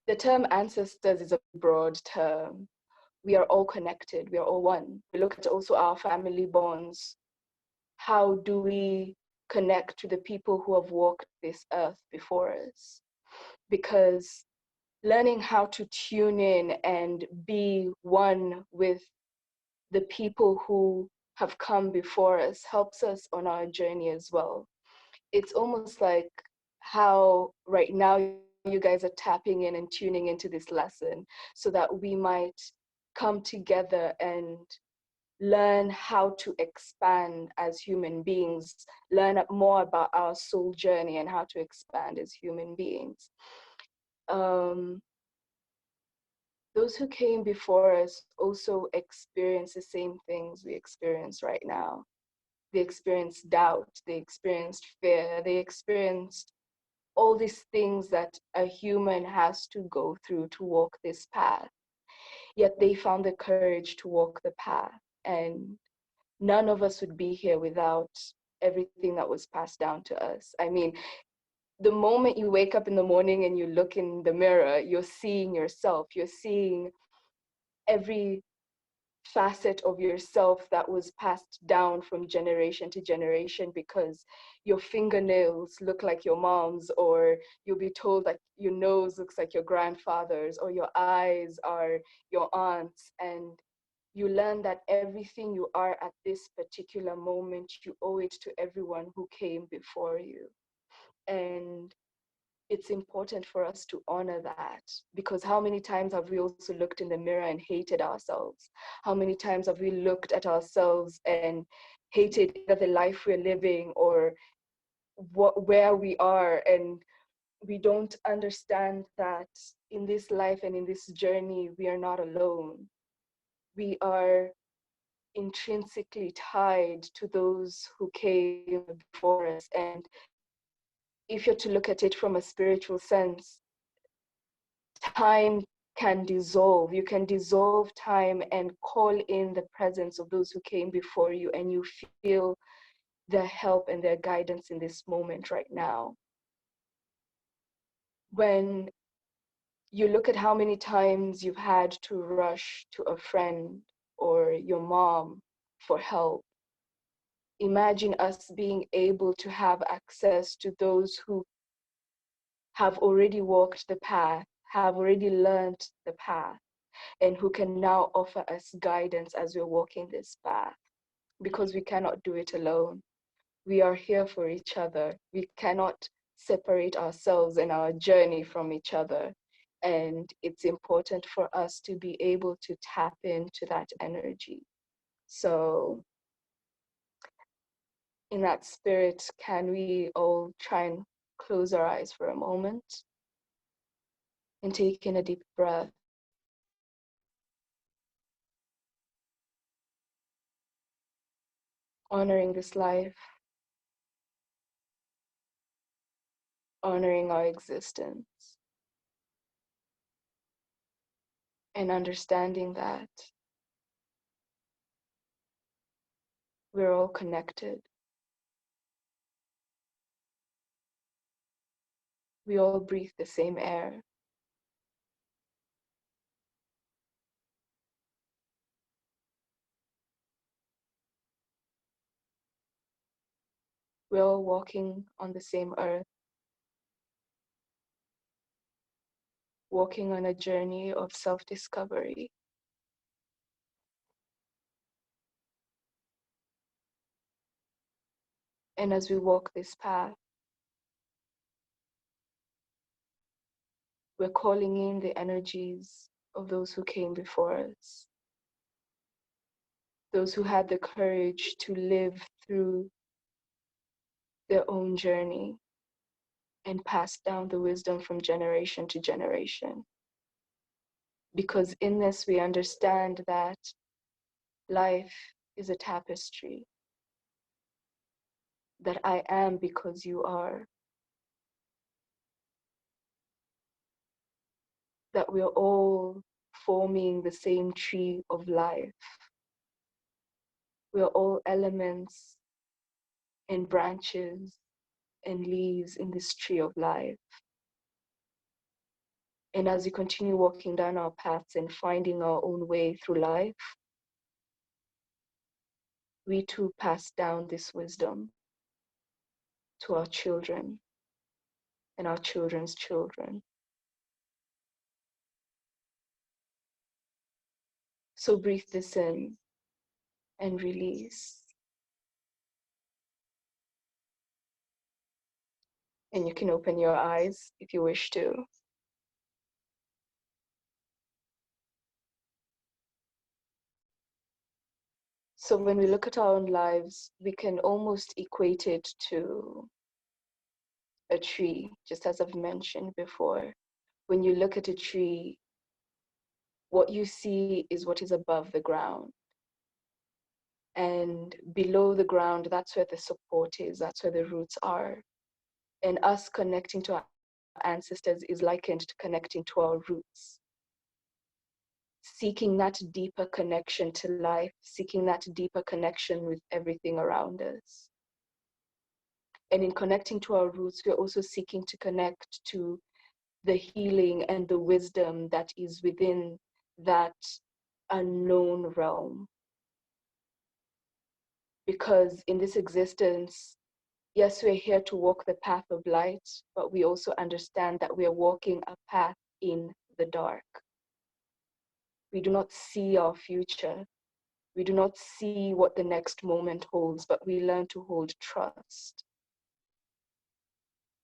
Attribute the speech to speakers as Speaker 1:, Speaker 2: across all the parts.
Speaker 1: The term ancestors is a broad term. We are all connected, we are all one. We look at also our family bonds. How do we connect to the people who have walked this earth before us? Because learning how to tune in and be one with the people who have come before us helps us on our journey as well. It's almost like how right now you guys are tapping in and tuning into this lesson so that we might come together and learn how to expand as human beings, learn more about our soul journey and how to expand as human beings. Those who came before us also experienced the same things we experience right now. They experienced doubt, they experienced fear, they experienced all these things that a human has to go through to walk this path. Yet they found the courage to walk the path. And none of us would be here without everything that was passed down to us. I mean, the moment you wake up in the morning and you look in the mirror, you're seeing yourself, you're seeing every facet of yourself that was passed down from generation to generation, because your fingernails look like your mom's, or you'll be told that your nose looks like your grandfather's, or your eyes are your aunt's, and you learn that everything you are at this particular moment, you owe it to everyone who came before you. And it's important for us to honor that, because how many times have we also looked in the mirror and hated ourselves? How many times have we looked at ourselves and hated either the life we're living or where we are? And we don't understand that in this life and in this journey, we are not alone. We are intrinsically tied to those who came before us. And if you're to look at it from a spiritual sense, time can dissolve. You can dissolve time and call in the presence of those who came before you, and you feel their help and their guidance in this moment right now. When you look at how many times you've had to rush to a friend or your mom for help, imagine us being able to have access to those who have already walked the path, have already learned the path, and who can now offer us guidance as we're walking this path, because we cannot do it alone. We are here for each other. We cannot separate ourselves and our journey from each other. And it's important for us to be able to tap into that energy. So in that spirit, can we all try and close our eyes for a moment and take in a deep breath? Honoring this life, honoring our existence, and understanding that we're all connected. We all breathe the same air. We're all walking on the same earth, walking on a journey of self-discovery. And as we walk this path, we're calling in the energies of those who came before us, those who had the courage to live through their own journey and pass down the wisdom from generation to generation. Because in this, we understand that life is a tapestry, that I am because you are, that we're all forming the same tree of life. We're all elements and branches and leaves in this tree of life. And as we continue walking down our paths and finding our own way through life, we too pass down this wisdom to our children and our children's children. So breathe this in and release. And you can open your eyes if you wish to. So when we look at our own lives, we can almost equate it to a tree, just as I've mentioned before. When you look at a tree, what you see is what is above the ground. And below the ground, that's where the support is, that's where the roots are. And us connecting to our ancestors is likened to connecting to our roots. Seeking that deeper connection to life, seeking that deeper connection with everything around us. And in connecting to our roots, we're also seeking to connect to the healing and the wisdom that is within that unknown realm. Because in this existence, yes, we're here to walk the path of light, but we also understand that we are walking a path in the dark. We do not see our future. We do not see what the next moment holds, but we learn to hold trust.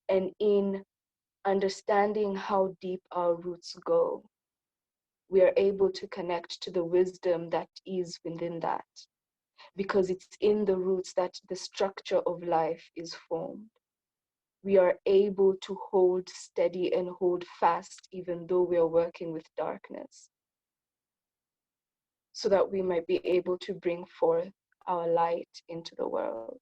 Speaker 1: And in understanding how deep our roots go, we are able to connect to the wisdom that is within that, because it's in the roots that the structure of life is formed. We are able to hold steady and hold fast, even though we are working with darkness, so that we might be able to bring forth our light into the world.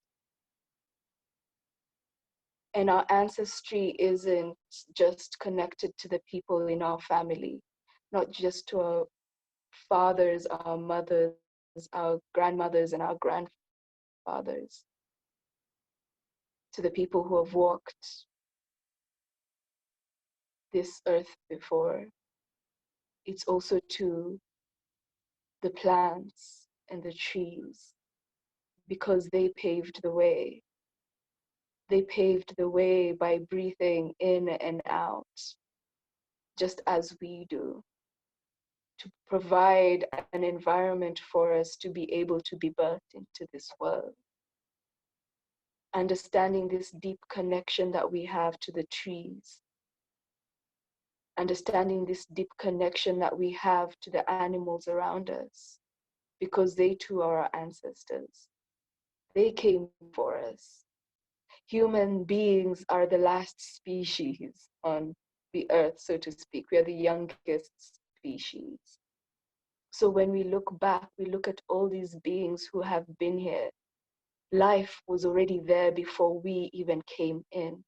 Speaker 1: And our ancestry isn't just connected to the people in our family, not just to our fathers, our mothers, our grandmothers, and our grandfathers, to the people who have walked this earth before. It's also to the plants and the trees, because they paved the way. They paved the way by breathing in and out, just as we do, to provide an environment for us to be able to be birthed into this world. Understanding this deep connection that we have to the trees, understanding this deep connection that we have to the animals around us, because they too are our ancestors. They came for us. Human beings are the last species on the earth, so to speak. We are the youngest species. So when we look back, we look at all these beings who have been here. Life was already there before we even came in,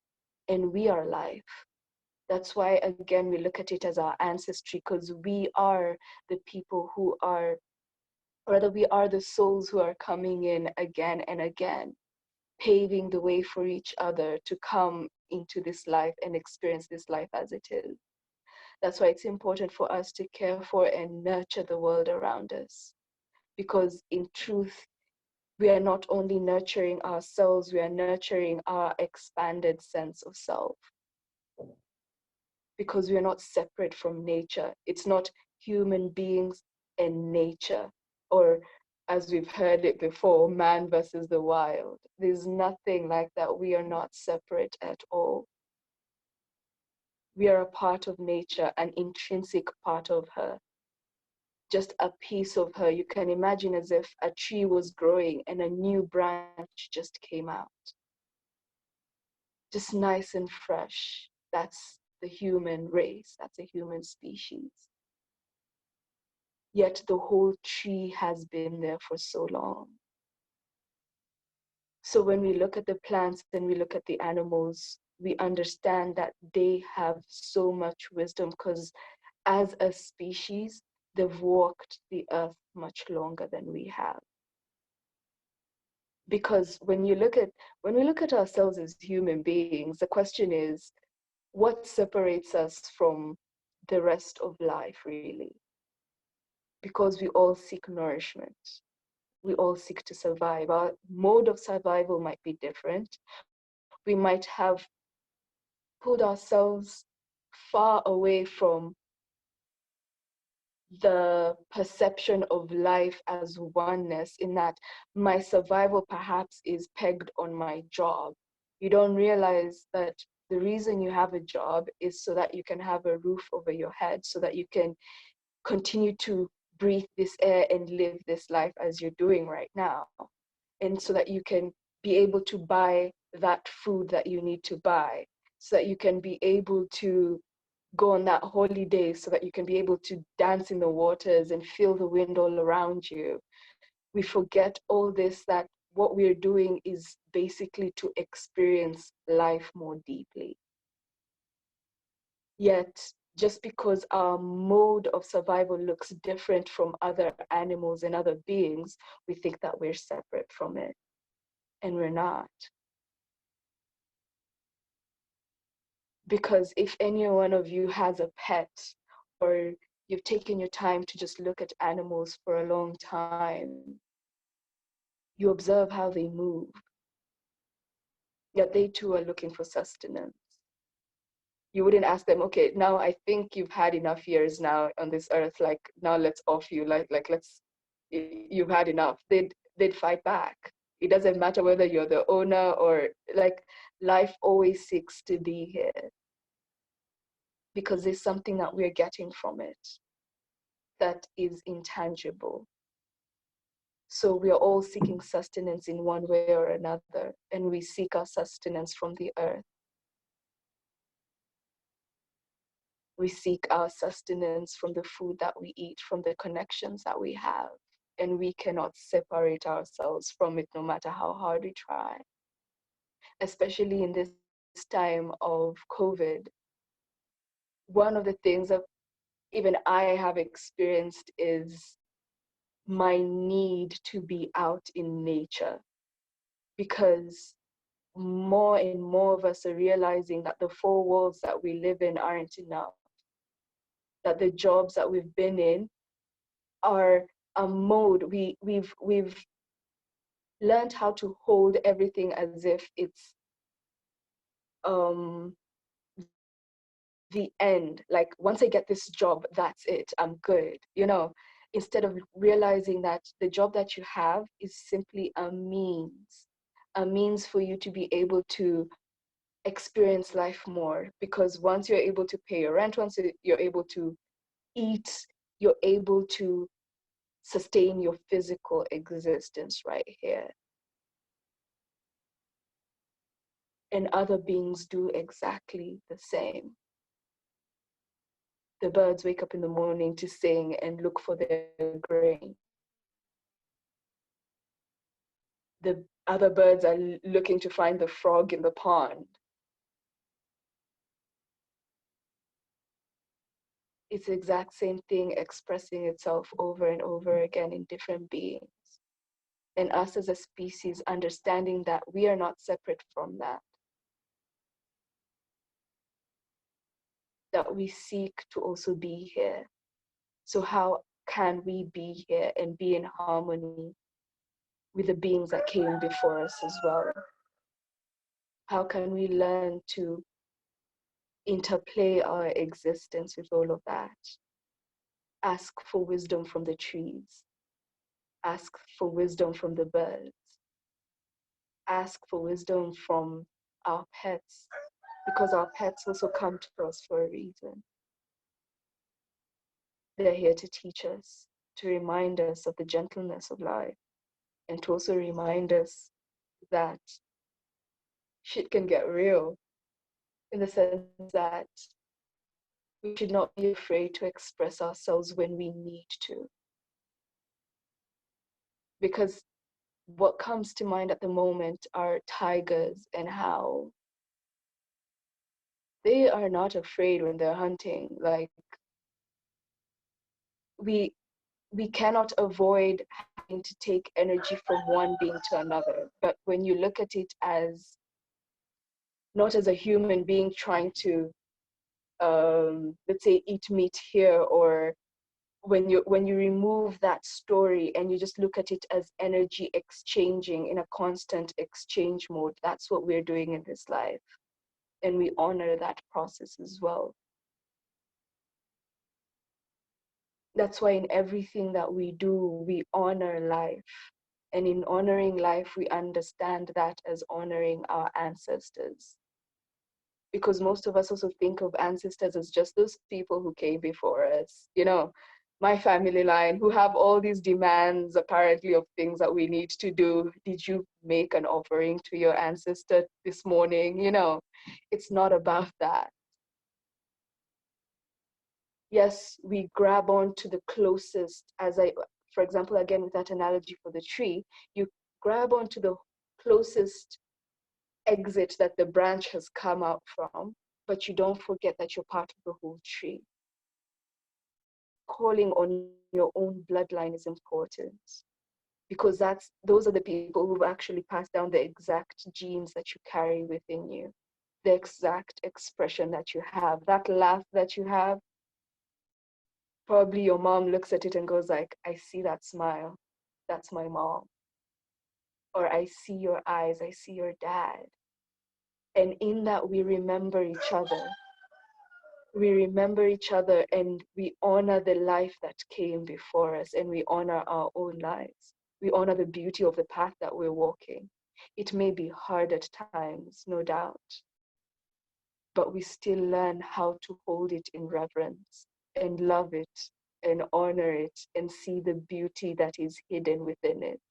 Speaker 1: and we are life. That's why, again, we look at it as our ancestry, because we are the people who are, or rather, we are the souls who are coming in again and again, paving the way for each other to come into this life and experience this life as it is. That's why it's important for us to care for and nurture the world around us. Because in truth, we are not only nurturing ourselves, we are nurturing our expanded sense of self. Because we are not separate from nature. It's not human beings and nature, or as we've heard it before, man versus the wild. There's nothing like that. We are not separate at all. We are a part of nature, an intrinsic part of her, just a piece of her. You can imagine as if a tree was growing and a new branch just came out. Just nice and fresh. That's the human race. That's a human species. Yet the whole tree has been there for so long. So when we look at the plants and we look at the animals, we understand that they have so much wisdom, because as a species, they've walked the earth much longer than we have. Because when we look at ourselves as human beings, the question is, what separates us from the rest of life, really, because we all seek nourishment. We all seek to survive. Our mode of survival might be different. We might have pulled ourselves far away from the perception of life as oneness, in that my survival perhaps is pegged on my job. You don't realize that the reason you have a job is so that you can have a roof over your head, so that you can continue to breathe this air and live this life as you're doing right now. And so that you can be able to buy that food that you need to buy, so that you can be able to go on that holiday, so that you can be able to dance in the waters and feel the wind all around you. We forget all this, that what we're doing is basically to experience life more deeply. Yet, just because our mode of survival looks different from other animals and other beings, we think that we're separate from it, and we're not. Because if any one of you has a pet, or you've taken your time to just look at animals for a long time, you observe how they move, yet they too are looking for sustenance. You wouldn't ask them, okay, now I think you've had enough years now on this earth, like now let's off you, like let's, you've had enough. They'd fight back. It doesn't matter whether you're the owner or, like, life always seeks to be here, because there's something that we're getting from it that is intangible. So we are all seeking sustenance in one way or another, and we seek our sustenance from the earth. We seek our sustenance from the food that we eat, from the connections that we have, and we cannot separate ourselves from it no matter how hard we try. Especially in this time of COVID, one of the things that even I have experienced is my need to be out in nature, because more and more of us are realizing that the four walls that we live in aren't enough, that the jobs that we've been in are a mode. We've learned how to hold everything as if it's the end. Like, once I get this job, that's it, I'm good, instead of realizing that the job that you have is simply a means for you to be able to experience life more. Because once you're able to pay your rent, once you're able to eat, you're able to sustain your physical existence right here. And other beings do exactly the same. The birds wake up in the morning to sing and look for their grain. The other birds are looking to find the frog in the pond. It's the exact same thing expressing itself over and over again in different beings. And us as a species understanding that we are not separate from that we seek to also be here. So how can we be here and be in harmony with the beings that came before us as well? How can we learn to interplay our existence with all of that? Ask for wisdom from the trees. Ask for wisdom from the birds. Ask for wisdom from our pets, because our pets also come to us for a reason. They're here to teach us, to remind us of the gentleness of life, and to also remind us that shit can get real, in the sense that we should not be afraid to express ourselves when we need to. Because what comes to mind at the moment are tigers, and how they are not afraid when they're hunting. Like, we cannot avoid having to take energy from one being to another. But when you look at it as not as a human being trying to let's say eat meat here, or when you remove that story and you just look at it as energy exchanging in a constant exchange mode, that's what we're doing in this life. And we honor that process as well. That's why in everything that we do, we honor life. And in honoring life, we understand that as honoring our ancestors. Because most of us also think of ancestors as just those people who came before us, you know, my family line, who have all these demands apparently of things that we need to do. Did you make an offering to your ancestor this morning? You know, it's not about that. Yes, we grab on to the closest, for example, again, with that analogy for the tree, you grab onto the closest exit that the branch has come out from, but you don't forget that you're part of the whole tree. Calling on your own bloodline is important, because those are the people who've actually passed down the exact genes that you carry within you, the exact expression that you have, that laugh that you have. Probably your mom looks at it and goes like, I see that smile, that's my mom. Or I see your eyes, I see your dad. And in that, we remember each other. We remember each other, and we honor the life that came before us, and we honor our own lives. We honor the beauty of the path that we're walking. It may be hard at times, no doubt, but we still learn how to hold it in reverence and love it and honor it and see the beauty that is hidden within it.